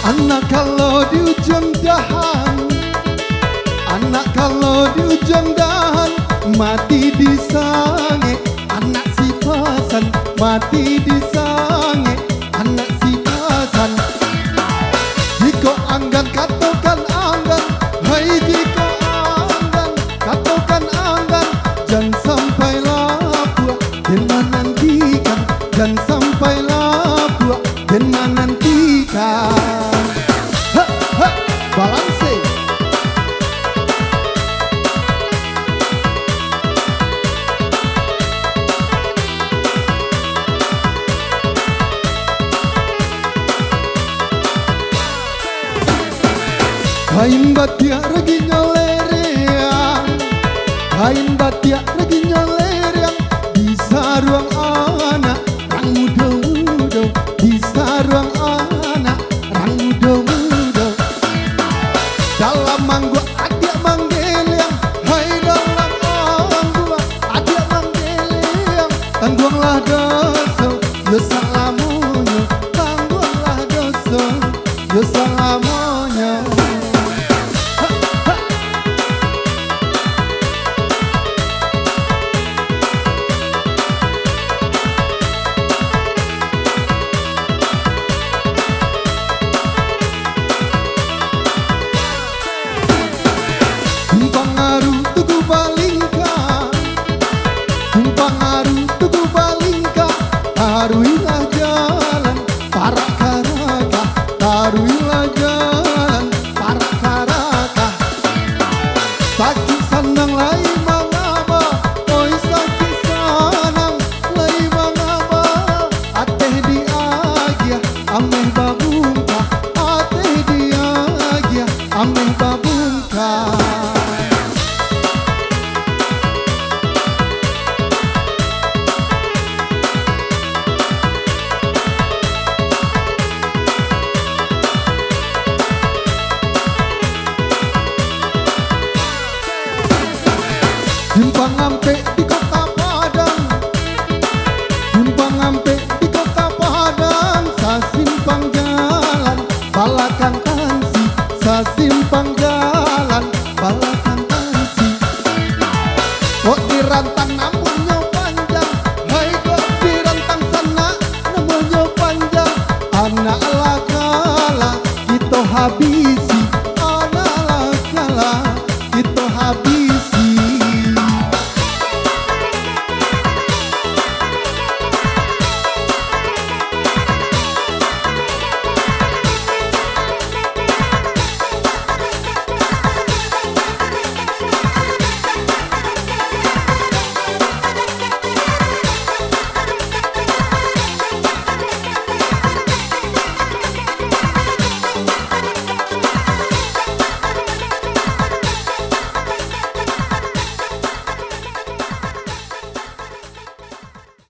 Anak kalau di ujung dahan, anak kalau di ujung dahan, mati di sange. Anak si pasan mati di sange, anak si pasan. Jika anggan katakan anggan, hai jika anggan katakan anggan, jangan sampailah buat dan menantikan, jangan sampailah buat dan menantikan. Balance. Kain batik lagi nyolereang, kain batik lagi nyolereang, di saruang anak rang muda-muda, di saruang anak rang muda-muda. Dalam manggu adik manggeliang, hai dalam manggu adik manggeliang, tangguanglah dosa, yo salamunyo, tangguanglah dosa, yo salamunyo. Simpang Aru Tugu Balingka, Simpang Aru Tugu Balingka, taruhilah jalan para karaka, taruhilah jalan para karaka. Sakit sanang lai mangaba, oi sakit sanang lai mangaba, ateh di agia ameh babungka, ateh di agia ameh babungka. Simpang Ampe di kota Padang, Simpang Ampe di kota Padang, sasimpang jalan balakan tansi, sasimpang jalan balakan tansi. Kok dirantang namunnya panjang, hai kok dirantang sana namunnya panjang. Anak lakala kita habis